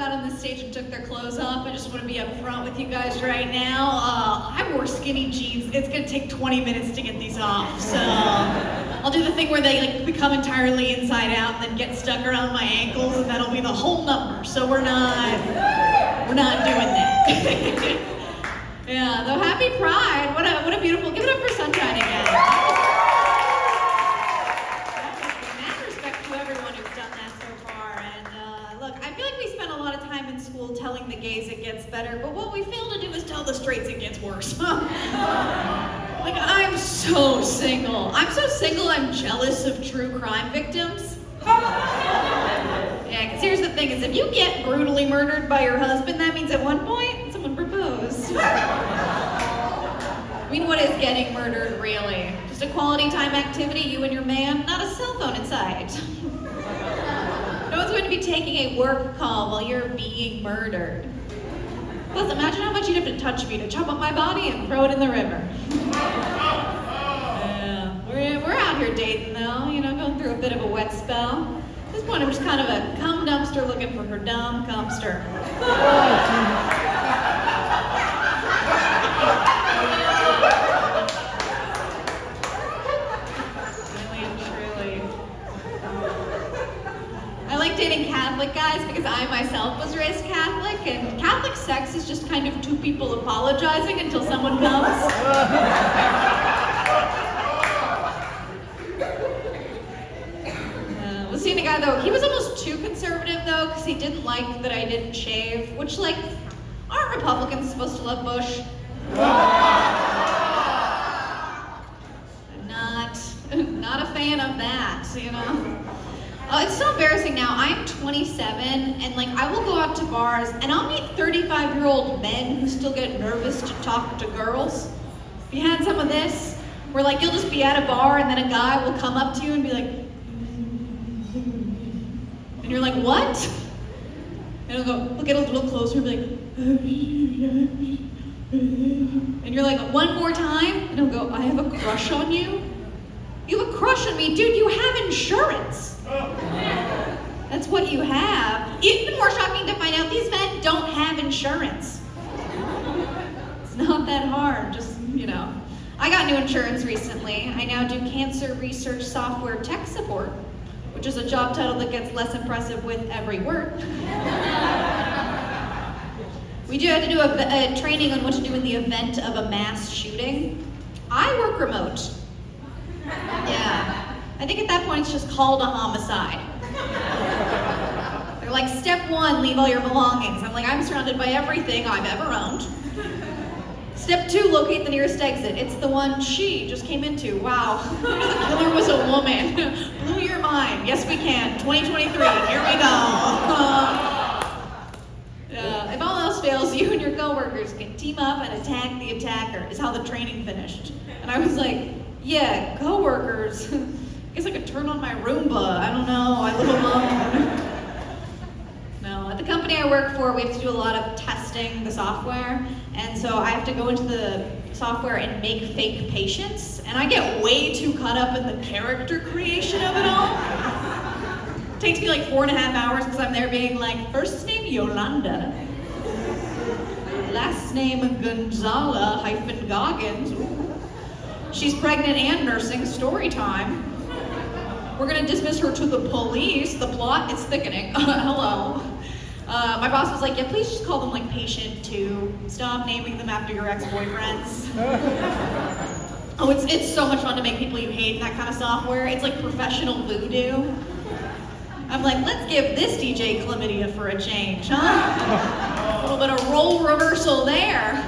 got on the stage and took their clothes off. I just want to be up front with you guys right now. I wore skinny jeans. It's gonna take 20 minutes to get these off, so I'll do the thing where they like become entirely inside out and then get stuck around my ankles, and that'll be the whole number. So we're not doing that. Yeah, though happy Pride. What a beautiful, give it up for Sunshine again. Mad respect to everyone who's done that so far. And look, I feel like we spend a lot of time in school telling the gays it gets better, but what we fail to do is tell the straights it gets worse. Like, I'm so single. I'm so single, I'm jealous of true crime victims. Yeah, because here's the thing, is if you get brutally murdered by your husband, that means at one point, someone proposed. I mean, what is getting murdered, really? Just a quality time activity, you and your man, not a cell phone in sight. No one's going to be taking a work call while you're being murdered. Plus, imagine how much you'd have to touch me to chop up my body and throw it in the river. Yeah, we're out here dating though, you know, going through a bit of a wet spell. At this point, I'm just kind of a cum dumpster looking for her dumb cumster. I like dating Catholic guys because I myself was raised Catholic, and Catholic sex is just kind of two people apologizing until someone comes. Was seeing a guy though, he was almost too conservative though, because he didn't like that I didn't shave, which like, aren't Republicans supposed to love Bush? I'm not a fan of that, you know? It's so embarrassing now. I'm 27, and like I will go out to bars, and I'll meet 35-year-old men who still get nervous to talk to girls. Have you had some of this? Where like you'll just be at a bar, and then a guy will come up to you and be like, and you're like, what? And he'll go, he'll get a little closer and be like, and you're like, one more time? And he'll go, I have a crush on you? You have a crush on me? Dude, you have insurance. That's what you have. Even more shocking to find out these men don't have insurance. It's not that hard, just, you know. I got new insurance recently. I now do cancer research software tech support, which is a job title that gets less impressive with every word. We do have to do a training on what to do in the event of a mass shooting. I work remote. Yeah. I think at that point it's just called a homicide. They're like, step one, leave all your belongings. I'm like, I'm surrounded by everything I've ever owned. Step two, locate the nearest exit. It's the one she just came into. Wow. The killer was a woman. Blew your mind. Yes, we can. 2023, here we go. If all else fails, you and your coworkers can team up and attack the attacker, is how the training finished. And I was like, yeah, coworkers. I guess I could turn on my Roomba. I don't know, I live alone. No, at the company I work for, we have to do a lot of testing the software. And so I have to go into the software and make fake patients. And I get way too caught up in the character creation of it all. It takes me like 4.5 hours because I'm there being like, first name Yolanda. Last name Gonzala-Goggins. She's pregnant and nursing, story time. We're gonna dismiss her to the police. The plot is thickening. Hello. My boss was like, yeah, please just call them like patient 2. Stop naming them after your ex-boyfriends. Oh, it's so much fun to make people you hate in that kind of software. It's like professional voodoo. I'm like, let's give this DJ chlamydia for a change, huh? A little bit of role reversal there.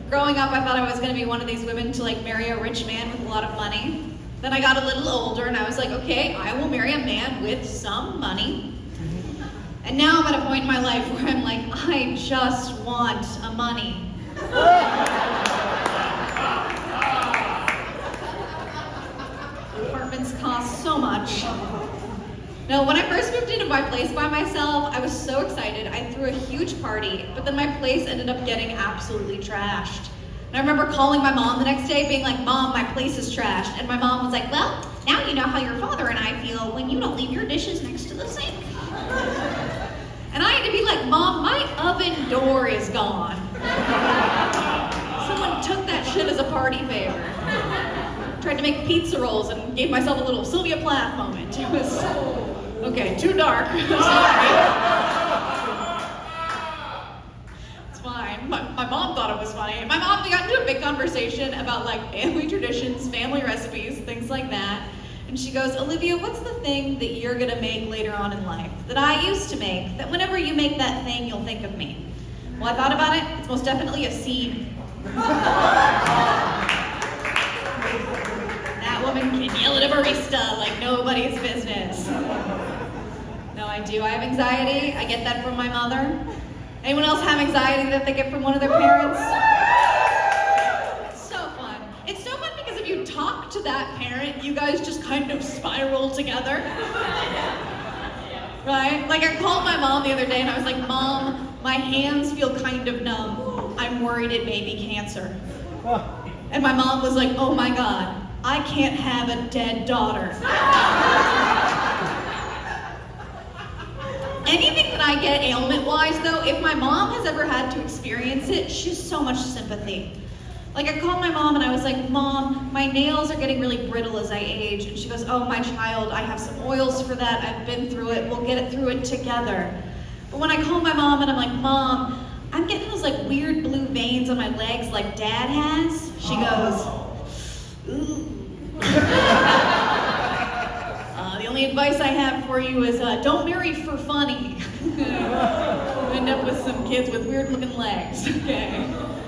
Growing up, I thought I was going to be one of these women to like marry a rich man with a lot of money. Then I got a little older and I was like, okay, I will marry a man with some money. And now I'm at a point in my life where I'm like, I just want a money. Apartments cost so much. No, when I first moved into my place by myself, I was so excited. I threw a huge party, but then my place ended up getting absolutely trashed. And I remember calling my mom the next day being like, Mom, my place is trashed. And my mom was like, well, now you know how your father and I feel when you don't leave your dishes next to the sink. And I had to be like, Mom, my oven door is gone. Someone took that shit as a party favor. Tried to make pizza rolls and gave myself a little Sylvia Plath moment. It was, okay, too dark. It's fine. My mom thought it was funny. My mom, we got into a big conversation about like family traditions, family recipes, things like that. And she goes, Olivia, what's the thing that you're gonna make later on in life that I used to make, that whenever you make that thing, you'll think of me? Well, I thought about it. It's most definitely a seed. That woman can yell at a barista like nobody's business. No, I do. I have anxiety. I get that from my mother. Anyone else have anxiety that they get from one of their parents? It's so fun. It's so fun because if you talk to that parent, you guys just kind of spiral together. Right? Like I called my mom the other day and I was like, Mom, my hands feel kind of numb. I'm worried it may be cancer. And my mom was like, oh my God, I can't have a dead daughter. Anything that I get ailment-wise though, if my mom has ever had to experience it, she's so much sympathy. Like I called my mom and I was like, Mom, my nails are getting really brittle as I age. And she goes, oh my child, I have some oils for that. I've been through it. We'll get it through it together. But when I call my mom and I'm like, Mom, I'm getting those like weird blue veins on my legs like Dad has. She goes, ooh. The only advice I have for you is don't marry for funny. You'll end up with some kids with weird looking legs, okay?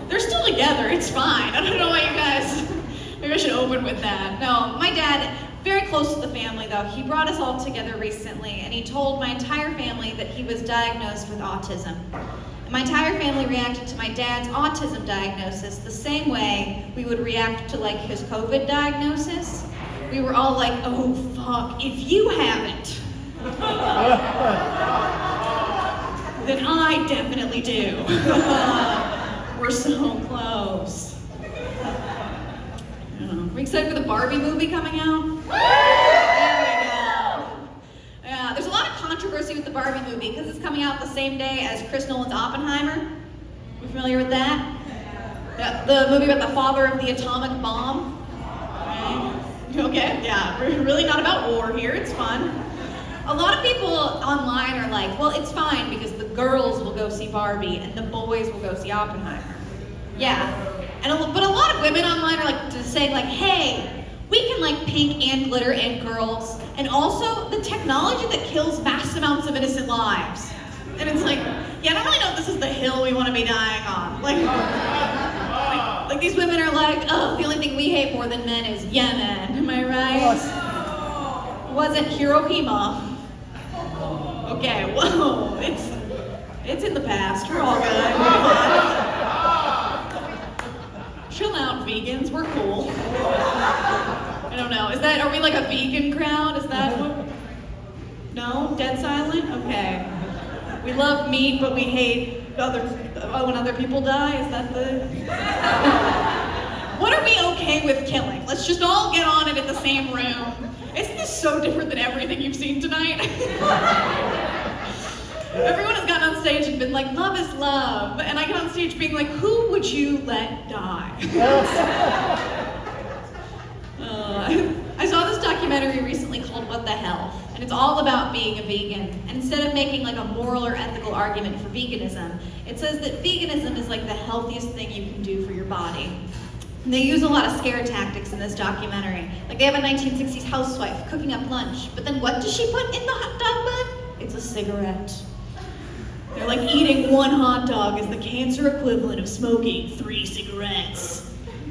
They're still together, it's fine. I don't know why you guys, maybe I should open with that. No, my dad, very close to the family though, he brought us all together recently and he told my entire family that he was diagnosed with autism. And my entire family reacted to my dad's autism diagnosis the same way we would react to like his COVID diagnosis. We were all like, oh fuck, if you haven't, then I definitely do. We're so close. Are we excited for the Barbie movie coming out? There we go. Yeah, there's a lot of controversy with the Barbie movie because it's coming out the same day as Chris Nolan's Oppenheimer. You familiar with that? Yeah, the movie about the father of the atomic bomb. Right? Okay, yeah, we're really not about war here, it's fun. A lot of people online are like, well, it's fine because the girls will go see Barbie and the boys will go see Oppenheimer. Yeah, but a lot of women online are like just saying like, hey, we can like pink and glitter and girls, and also the technology that kills vast amounts of innocent lives. And it's like, yeah, I don't really know if this is the hill we want to be dying on. Like these women are like, oh, the only thing we hate more than men is Yemen, am I right? Wasn't Hiroshima. Okay, whoa, it's in the past, we're all good. Chill out, vegans, we're cool. I don't know, are we like a vegan crowd? Is that what? No? Dead silent? Okay. We love meat, but we hate when other people die? Is that the... What are we okay with killing? Let's just all get on it in the same room. Isn't this so different than everything you've seen tonight? Everyone has gotten on stage and been like, love is love. And I get on stage being like, who would you let die? I saw this documentary recently called What the Hell? And it's all about being a vegan. And instead of making like a moral or ethical argument for veganism, it says that veganism is like the healthiest thing you can do for your body. And they use a lot of scare tactics in this documentary. Like they have a 1960s housewife cooking up lunch, but then what does she put in the hot dog bun? It's a cigarette. They're like, eating one hot dog is the cancer equivalent of smoking 3 cigarettes.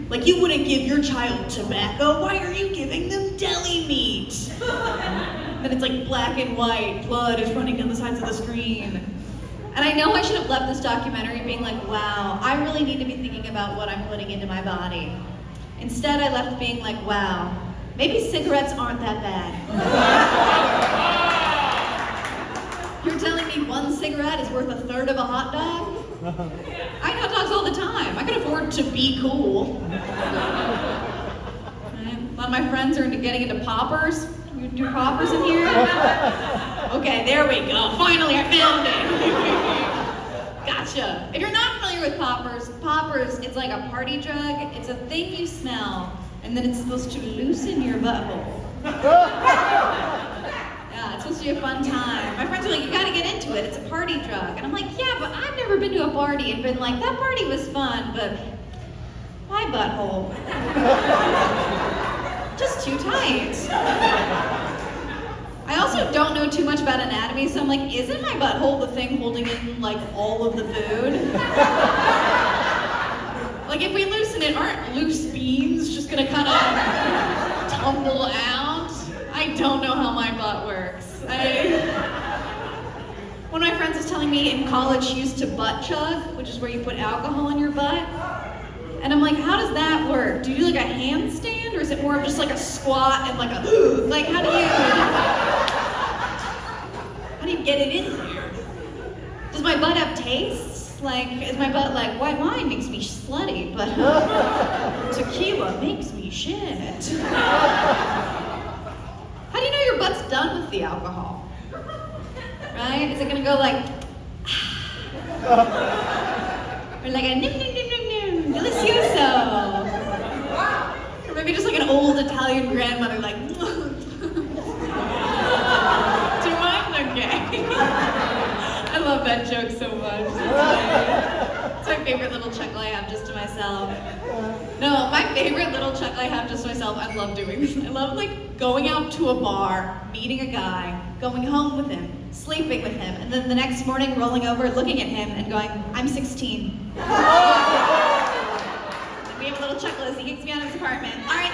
Like you wouldn't give your child tobacco, why are you giving them deli meat? Then it's like black and white, blood is running down the sides of the screen. And I know I should have left this documentary being like, wow, I really need to be thinking about what I'm putting into my body. Instead, I left being like, wow, maybe cigarettes aren't that bad. You're telling me 1 cigarette is worth 1/3 of a hot dog? I eat hot dogs all the time. I can afford to be cool. Right? lot of my friends are into getting into poppers. You do poppers in here? Okay, there we go. Finally, I found it. Gotcha. If you're not familiar with poppers, it's like a party drug. It's a thing you smell, and then it's supposed to loosen your butthole. Yeah, it's supposed to be a fun time. My friends are like, you gotta get into it. It's a party drug. And I'm like, yeah, but I've never been to a party and been like, that party was fun, but my butthole. Just too tight. I also don't know too much about anatomy, so I'm like, isn't my butthole the thing holding in like all of the food? Like if we loosen it, aren't loose beans just gonna kind of tumble out? I don't know how my butt works. One of my friends was telling me in college she used to butt chug, which is where you put alcohol in your butt. And I'm like, how does that work? Do you do like a handstand, or is it more of just like a squat and like a, like how do you get it in there? Does my butt have taste? Like, is my butt like, white wine makes me slutty, but tequila makes me shit? How do you know your butt's done with the alcohol? Right? Is it gonna go like, or like a nim nim nim nim nim, delicioso? Or maybe just like an old Italian grandmother like, do I look gay? I love that joke so much. It's my favorite little chuckle I have just to myself. No, my favorite little chuckle I have just to myself, I love doing this. I love like going out to a bar, meeting a guy, going home with him, sleeping with him, and then the next morning rolling over, looking at him and going, I'm 16. We have a little chuckle as he kicks me out of his apartment. All right,